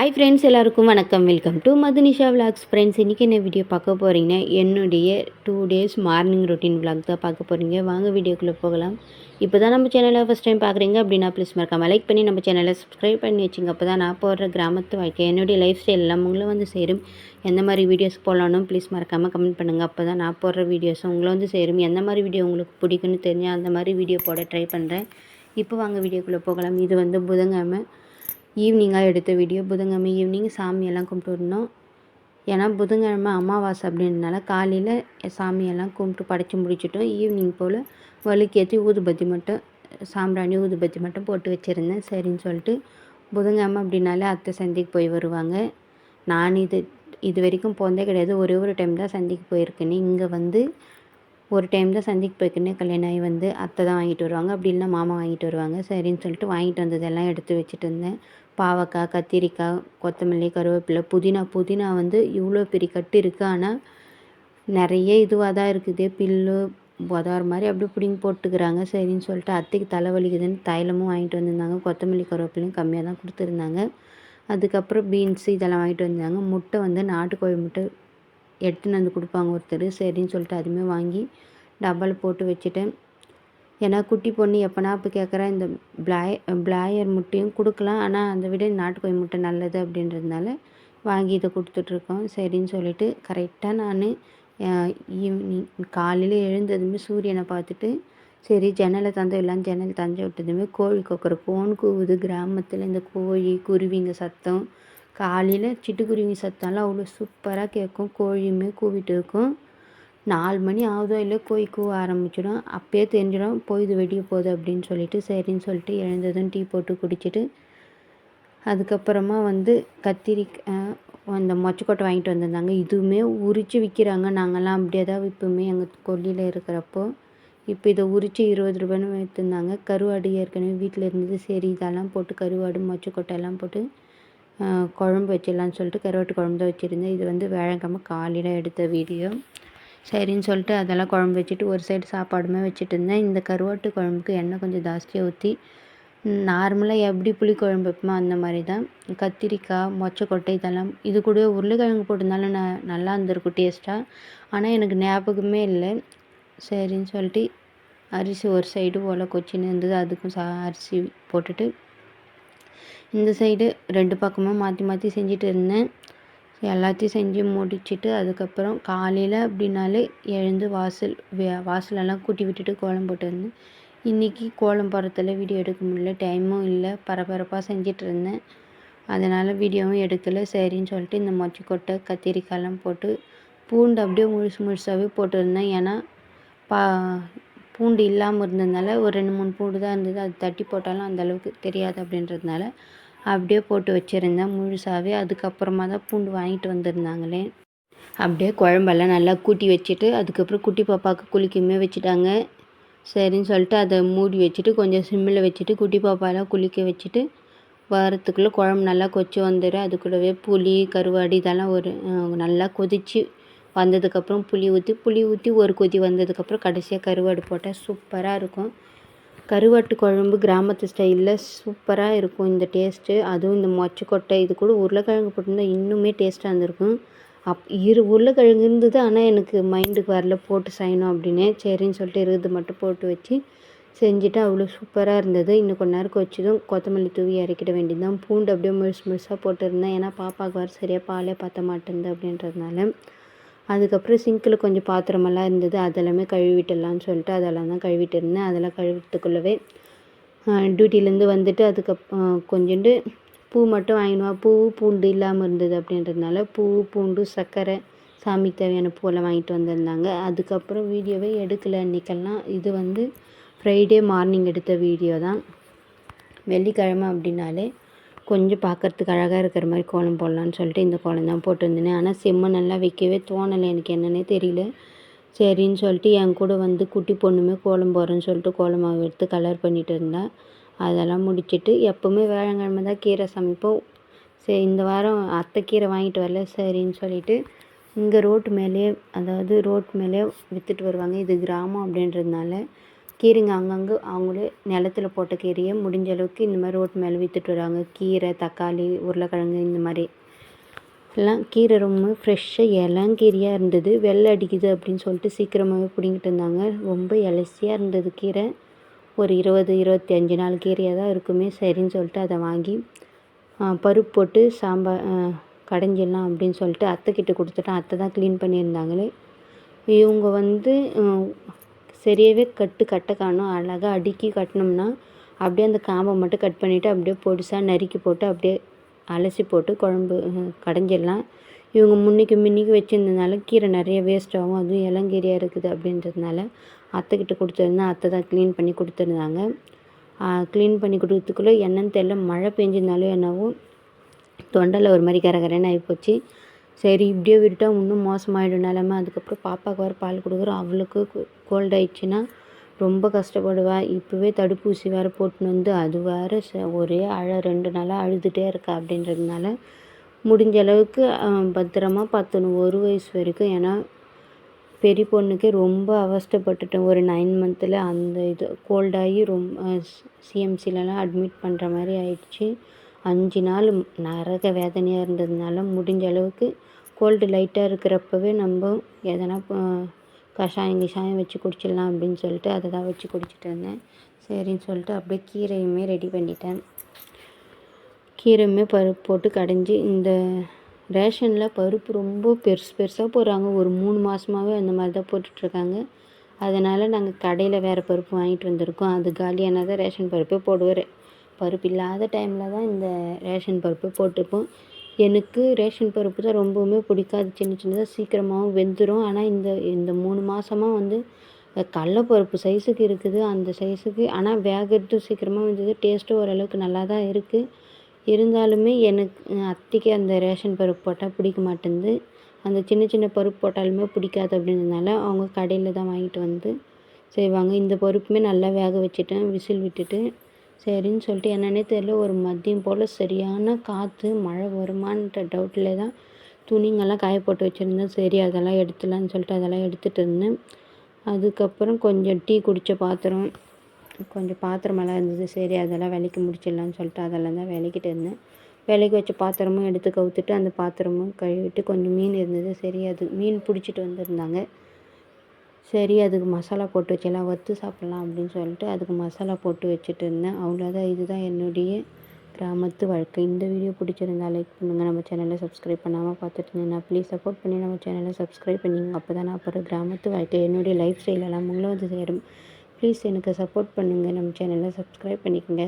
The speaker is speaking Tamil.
ஹாய் ஃப்ரெண்ட்ஸ், எல்லாருக்கும் வணக்கம். Welcome to Madhunisha vlogs. Friends, இன்றைக்கி என்ன வீடியோ பார்க்க போகிறீங்கன்னா, என்னுடைய 2 டேஸ் மார்னிங் ரொட்டீன் விலாக் தான் பார்க்க போகிறீங்க. வாங்க வீடியோக்குள்ளே போகலாம். இப்போ தான் நம்ம சேனலை ஃபஸ்ட் டைம் பார்க்குறீங்க அப்படின்னா ப்ளீஸ் மறக்காமல் லைக் பண்ணி நம்ம சேனலை சப்ஸ்கிரைப் பண்ணி வச்சுங்க. அப்போ தான் நான் போடுற கிராமத்து வாழ்க்கை, என்னுடைய லைஃப் ஸ்டைல் எல்லாம் உங்களை வந்து சேரும். எந்த மாதிரி வீடியோஸ் போடலான்னு ப்ளீஸ் மறக்காமல் கமெண்ட் பண்ணுங்கள். அப்போ தான் நான் போடுற வீடியோஸ் உங்களை வந்து சேரும். எந்த மாதிரி வீடியோ உங்களுக்கு பிடிக்குன்னு தெரிஞ்சால் அந்த மாதிரி வீடியோ போட ட்ரை பண்ணுறேன். இப்போ வாங்க வீடியோக்குள்ளே போகலாம். இது வந்து புதன்கிழமை ஈவினிங்காக எடுத்த வீடியோ. புதன்கிழமை ஈவினிங் சாமியெல்லாம் கும்பிட்டு வரணும். ஏன்னா புதன்கிழமை அமாவாசை அப்படின்றனால காலையில் சாமியெல்லாம் கும்பிட்டு படைச்சி முடிச்சிட்டோம். ஈவினிங் போல் வழுக்கேற்றி ஊதுபத்தி மட்டும் சாம்பிராணி ஊதுபத்தி மட்டும் போட்டு வச்சுருந்தேன். சரின்னு சொல்லிட்டு புதன்கிழமை அப்படின்னாலே அத்தை சந்தைக்கு போய் வருவாங்க. நான் இது வரைக்கும் போனதே கிடையாது. ஒரே ஒரு டைம் தான் சந்தைக்கு போயிருக்கேன்னு. இங்கே வந்து ஒரு டைம் தான் சந்தைக்கு போய்க்குன்னு கல்யாணம் ஆகி வந்து அத்தை தான் வாங்கிட்டு வருவாங்க, அப்படி இல்லைனா மாமா வாங்கிட்டு வருவாங்க. சரின்னு சொல்லிட்டு வாங்கிட்டு வந்ததெல்லாம் எடுத்து வச்சுட்டு இருந்தேன். பாவக்காய், கத்திரிக்காய், கொத்தமல்லி, கருவேப்பிலை, புதினா வந்து இவ்வளோ பெரிய கட்டு இருக்குது. ஆனால் நிறைய இதுவாக தான் இருக்குது. பில்லு உதார மாதிரி அப்படியே பிடிங்கி போட்டுக்கிறாங்க. சரின்னு சொல்லிட்டு அத்தைக்கு தலைவலிக்குதுன்னு தைலமும் வாங்கிட்டு வந்திருந்தாங்க. கொத்தமல்லி, கருவேப்பிலையும் கம்மியாக தான் கொடுத்துருந்தாங்க. அதுக்கப்புறம் பீன்ஸு இதெல்லாம் வாங்கிட்டு வந்தாங்க. முட்டை வந்து நாட்டுக்கோழி முட்டை எடுத்துன்னு வந்து கொடுப்பாங்க ஒருத்தர். சரின்னு சொல்லிட்டு அதுவுமே வாங்கி டப்பாவில் போட்டு வச்சுட்டேன். ஏன்னா குட்டி பொண்ணு எப்போனா இப்போ கேட்குறா, இந்த பிளாயர் முட்டையும் கொடுக்கலாம், ஆனால் அதை விட நாட்டுக்கோழி முட்டை நல்லது அப்படின்றதுனால வாங்கி இதை கொடுத்துட்ருக்கோம். சரின்னு சொல்லிட்டு கரெக்டாக நான் ஈவினிங் காலையில் எழுந்ததுமே சூரியனை பார்த்துட்டு சரி ஜன்னலை விடலாம், ஜன்னல் தந்து விட்டதுமே கோழி கொக்கரை கோன் கூவுது. கிராமத்தில் இந்த கோழி குருவிங்க சத்தம், காலையில் சிட்டுக்குருவி சத்தம்லாம் அவ்வளோ சூப்பராக கேட்கும். கோழியுமே கூவிட்டு இருக்கும். 4 மணி ஆகுதோ இல்லை கோழி கூவ ஆரம்பிச்சிடும். அப்பயே தெரிஞ்சிடும் பொழுது வெடிய போகுது அப்படின்னு சொல்லிட்டு. சரின்னு சொல்லிட்டு எழுந்ததும் டீ போட்டு குடிச்சிட்டு அதுக்கப்புறமா வந்து கத்திரிக்காய் அந்த மொச்சக்கொட்டை வாங்கிட்டு வந்திருந்தாங்க. இதுவுமே உரித்து விற்கிறாங்க. நாங்கள்லாம் அப்படியே தான் விற்போமே எங்கள் கொல்லியில் இருக்கிறப்போ. இப்போ இதை உரித்து 20 ரூபான்னு விற்றுருந்தாங்க. கருவாடு ஏற்கனவே வீட்டில் இருந்தது. சரி இதெல்லாம் போட்டு கருவாடு மொச்சக்கொட்டை எல்லாம் போட்டு குழம்பு வச்சிடலான்னு சொல்லிட்டு கருவாட்டு குழம்பு தான் வச்சுருந்தேன். இது வந்து வியாழக்கிழமை காலையில் எடுத்த வீடியோ. சரின்னு சொல்லிட்டு அதெல்லாம் குழம்பு வச்சுட்டு ஒரு சைடு சாப்பாடுமே வச்சுட்டு இருந்தேன். இந்த கருவாட்டு குழம்புக்கு எண்ணெய் கொஞ்சம் ஜாஸ்தியாக ஊற்றி நார்மலாக எப்படி புளிக்குழம்பு வைப்போமோ அந்த மாதிரி தான். கத்திரிக்காய், மொச்சக்கொட்டை இதெல்லாம் இது கூட உருளைக்கிழங்கு போட்டிருந்தாலும் நல்லா இருந்திருக்கும் டேஸ்ட்டாக. ஆனால் எனக்கு ஞாபகமே இல்லை. சரின்னு சொல்லிட்டு அரிசி ஒரு சைடு ஒலை கொச்சின்னு இருந்தது, அதுக்கும் அரிசி போட்டுட்டு இந்த சைடு 2 பக்கமும் மாற்றி மாற்றி செஞ்சுட்டு இருந்தேன். எல்லாத்தையும் செஞ்சு முடிச்சுட்டு அதுக்கப்புறம் காலையில் அப்படின்னாலே எழுந்து வாசலெல்லாம் கூட்டி விட்டுட்டு கோலம் போட்டுருந்தேன். இன்றைக்கி கோலம் போடுறதில் வீடியோ எடுக்க முடியல, டைமும் இல்லை, பரபரப்பாக செஞ்சிட்டு இருந்தேன். அதனால் வீடியோவும் எடுக்கலை. சரின்னு சொல்லிட்டு இந்த மொச்சக்கொட்டை கத்திரிக்காயெல்லாம் போட்டு பூண்டு அப்படியே முழுசாகவே போட்டுருந்தேன். ஏன்னா பூண்டு இல்லாமல் இருந்ததுனால ஒரு 2-3 பூண்டு தான் இருந்தது. அது தட்டி போட்டாலும் அந்தளவுக்கு தெரியாது அப்படின்றதுனால அப்படியே போட்டு வச்சுருந்தேன் முழுசாகவே. அதுக்கப்புறமா தான் பூண்டு வாங்கிட்டு வந்திருந்தாங்களே. அப்படியே குழம்பெல்லாம் நல்லா கூட்டி வச்சுட்டு அதுக்கப்புறம் குட்டி பாப்பாவுக்கு குளிக்கவே வச்சுட்டாங்க. சரின்னு சொல்லிட்டு அதை மூடி வச்சுட்டு கொஞ்சம் சிம்மில் வச்சுட்டு குட்டி பாப்பாலாம் குளிக்க வச்சுட்டு வரத்துக்குள்ளே குழம்பு நல்லா கொச்சி வந்துடும். அது கூடவே புளி கருவாடு இதெல்லாம் ஒரு நல்லா கொதித்து வந்ததுக்கப்புறம் புளி ஊற்றி ஒரு கொதி வந்ததுக்கப்புறம் கடைசியாக கருவாடு போட்டால் சூப்பராக இருக்கும். கருவாட்டு குழம்பு கிராமத்து ஸ்டைலில் சூப்பராக இருக்கும் இந்த டேஸ்ட்டு. அதுவும் இந்த மொச்சக்கொட்டை இது கூட உருளைக்கிழங்கு போட்டிருந்தா இன்னுமே டேஸ்ட்டாக இருந்திருக்கும். உருளைக்கிழங்கு இருந்தது, ஆனால் எனக்கு மைண்டுக்கு வரல போட்டு செய்யணும் அப்படின்னு. சரின்னு சொல்லிட்டு இருக்கிறது மட்டும் போட்டு வச்சு செஞ்சுட்டு அவ்வளோ சூப்பராக இருந்தது. இன்னும் கொஞ்ச நேரம் வச்சதும் கொத்தமல்லி தூவி இறக்கிட வேண்டியது தான். பூண்டு அப்படியே முழுசாக போட்டுருந்தேன். ஏன்னா பாப்பாவுக்கு வர சரியாக பாலே பற்ற மாட்டேங்குது அப்படின்றதுனால. அதுக்கப்புறம் சிங்கில் கொஞ்சம் பாத்திரமெல்லாம் இருந்தது, அதெல்லாமே கழுவிட்டுடலான்னு சொல்லிட்டு அதெல்லாம் தான் கழுவிட்டு இருந்தேன். அதெல்லாம் கழுவிட்டுக்குள்ளவே டியூட்டிலேருந்து வந்துட்டு கொஞ்சோண்டு பூ மட்டும் வாங்கினுவா. பூண்டு இல்லாமல் இருந்தது அப்படின்றதுனால பூண்டு சர்க்கரை சாமிக்கு தேவையான பூவெல்லாம் வாங்கிட்டு வந்திருந்தாங்க. அதுக்கப்புறம் வீடியோவே எடுக்கலை அன்றைக்கெல்லாம். இது வந்து ஃப்ரைடே மார்னிங் எடுத்த வீடியோ தான். வெள்ளிக்கிழமை அப்படின்னாலே கொஞ்சம் பார்க்குறதுக்கு அழகாக இருக்கிற மாதிரி கோலம் போடலான்னு சொல்லிட்டு இந்த கோலம் தான் போட்டிருந்தேன். ஆனால் செம்மண் நல்லா வைக்கவே தோணலை, எனக்கு என்னன்னே தெரியல. சரின்னு சொல்லிட்டு என் கூட வந்து குட்டி பொண்ணுமே கோலம் போடுறேன்னு சொல்லிட்டு கோலம் மாவு எடுத்து கலர் பண்ணிகிட்டு இருந்தா. அதெல்லாம் முடிச்சுட்டு எப்போவுமே வியாழக்கிழமை தான் கீரை சமைப்போம். சரி இந்த வாரம் அத்தை கீரை வாங்கிட்டு வரல. சரின்னு சொல்லிட்டு இங்கே ரோட்டு மேலே விற்றுட்டு வருவாங்க. இது கிராமம் அப்படின்றதுனால கீரைங்க அங்கங்கே அவங்களே நிலத்துல போட்ட கீரையை முடிஞ்ச அளவுக்கு இந்த மாதிரி ரோட்டு மேலே விற்றுட்டு வராங்க. கீரை, தக்காளி, உருளைக்கிழங்கு இந்த மாதிரி எல்லாம் கீரை ரொம்ப ஃப்ரெஷ்ஷாக இளங்கீரையாக இருந்தது. வெள்ளை அடிக்குது அப்படின்னு சொல்லிட்டு சீக்கிரமாகவே பிடிங்கிட்டு இருந்தாங்க. ரொம்ப இலசியாக இருந்தது கீரை. ஒரு 20-25 நாள் கீரையாக தான் இருக்குமே. சரின்னு சொல்லிட்டு அதை வாங்கி பருப்பு போட்டு சாம்பார் கடைஞ்சிடலாம் அப்படின்னு சொல்லிட்டு அத்தைக்கிட்ட கொடுத்துட்டேன். அத்தை தான் க்ளீன் பண்ணியிருந்தாங்களே. இவங்க வந்து சரியாகவே கட்ட காணும். அழகாக அடுக்கி கட்டினோம்னா அப்படியே அந்த காம்பை மட்டும் கட் பண்ணிவிட்டு அப்படியே பொடிசாக நறுக்கி போட்டு அப்படியே அலசி போட்டு குழம்பு கடைஞ்சிடலாம். இவங்க முன்னைக்கு வச்சுருந்ததுனால கீரை நிறைய வேஸ்ட் ஆகும். அதுவும் இளங்கீரையாக இருக்குது அப்படின்றதுனால அத்தைக்கிட்ட கொடுத்துருந்தேன். அத்தை தான் க்ளீன் பண்ணி கொடுத்துருந்தாங்க. க்ளீன் பண்ணி கொடுத்ததுக்குள்ளே என்னன்னு தெரியல, மழை பெஞ்சிருந்தாலும் என்னவோ தொண்டையில் ஒரு மாதிரி கரகரன்னு ஆகிப்போச்சு. சரி இப்படியே விட்டுட்டால் இன்னும் மோசமாயிடும் நிலமை. அதுக்கப்புறம் பாப்பாவுக்கு வேறு பால் கொடுக்குறோம். அவளுக்கு கோல்ட் ஆயிடுச்சுன்னா ரொம்ப கஷ்டப்படுவா. இப்போவே தடுப்பூசி வேறு போட்டுன்னு வந்து அது வேறு ஒரே 2 நாளாக அழுதுகிட்டே இருக்கா. அப்படின்றதுனால முடிஞ்ச அளவுக்கு பத்திரமா பார்த்துக்கணும் 1 வயசு வரைக்கும். ஏன்னா பெரிய பொண்ணுக்கே ரொம்ப அவஸ்தைப்பட்டுட்டேன். ஒரு 9 மந்த்தில் அந்த இது கோல்டாகி ரொம்ப சிஎம்சிலலாம் அட்மிட் பண்ணுற மாதிரி ஆயிடுச்சு. 5 நாள் நரக வேதனையாக இருந்ததுனால முடிஞ்ச அளவுக்கு கோல்டு லைட்டாக இருக்கிறப்பவே நம்ம எதனா கஷாயம் வச்சு குடிச்சிடலாம் அப்படின்னு சொல்லிட்டு அதை தான் வச்சு குடிச்சிட்டு இருந்தேன். சரின்னு சொல்லிட்டு அப்படியே கீரையுமே ரெடி பண்ணிட்டேன். கீரையுமே பருப்பு போட்டு கடைஞ்சி, இந்த ரேஷனில் பருப்பு ரொம்ப பெருசாக போடுறாங்க. ஒரு 3 மாதமாகவே அந்த மாதிரி தான் போட்டுட்ருக்காங்க. அதனால் நாங்கள் கடையில் வேறு பருப்பு வாங்கிட்டு வந்திருக்கோம். அது காலியானால் தான் ரேஷன் பருப்பே போடுவார். பருப்பு இல்லாத டைமில் தான் இந்த ரேஷன் பருப்பு போட்டுப்போம். எனக்கு ரேஷன் பருப்பு தான் ரொம்பவுமே பிடிக்காது. சின்னதாக சீக்கிரமாகவும் வெந்துடும். ஆனால் இந்த 3 மாதமாக வந்து கடலப்பருப்பு சைஸுக்கு இருக்குது. அந்த சைஸுக்கு ஆனால் வேகிறது சீக்கிரமாக வெந்தது. டேஸ்ட்டும் ஓரளவுக்கு நல்லா தான் இருக்குது. இருந்தாலுமே எனக்கு அத்தைக்கு அந்த ரேஷன் பருப்பு போட்டால் பிடிக்க மாட்டேங்குது. அந்த சின்ன பருப்பு போட்டாலுமே பிடிக்காது. அப்படின்றதுனால அவங்க கடையில் தான் வாங்கிட்டு வந்து செய்வாங்க. இந்த பருப்புமே நல்லா வேக வச்சுட்டேன், விசில் விட்டுட்டு. சரின்னு சொல்லிட்டு என்னன்னே தெரியல, ஒரு மதியம் போல் சரியான காற்று, மழை வருமான்ற டவுட்டில் தான் துணிங்கெல்லாம் காய போட்டு வச்சுருந்தேன். சரி அதெல்லாம் எடுத்துடலான்னு சொல்லிட்டு அதெல்லாம் எடுத்துகிட்டு இருந்தேன். அதுக்கப்புறம் கொஞ்சம் டீ குடித்த பாத்திரம், கொஞ்சம் பாத்திரமெல்லாம் இருந்தது. சரி அதெல்லாம் விலைக்கு முடிச்சிடலான்னு சொல்லிட்டு அதெல்லாம் தான் விளக்கிட்டு இருந்தேன். விலைக்கு வச்ச பாத்திரமும் எடுத்து கவுத்துட்டு அந்த பாத்திரமும் கழுவிட்டு கொஞ்சம் மீன் இருந்தது. சரி அது மீன் பிடிச்சிட்டு வந்திருந்தாங்க. சரி அதுக்கு மசாலா போட்டு வச்செல்லாம் வறுத்து சாப்பிட்லாம் அப்படின்னு சொல்லிட்டு அதுக்கு மசாலா போட்டு வச்சுட்டு இருந்தேன். அவ்வளோதான். இதுதான் என்னுடைய கிராமத்து வாழ்க்கை. இந்த வீடியோ பிடிச்சிருந்தா லைக் பண்ணுங்கள். நம்ம சேனலை சப்ஸ்கிரைப் பண்ணாமல் பார்த்துட்டு இருந்தேன். ப்ளீஸ் சப்போர்ட் பண்ணி நம்ம சேனலை சப்ஸ்கிரைப் பண்ணிங்க. அப்போ தான் நான் அப்புறம் கிராமத்து வாழ்க்கை என்னுடைய லைஃப் ஸ்டைலெல்லாம் உங்களும் வந்து சேரும். ப்ளீஸ் எனக்கு சப்போர்ட் பண்ணுங்கள். நம்ம சேனலை சப்ஸ்கிரைப் பண்ணிக்கோங்க.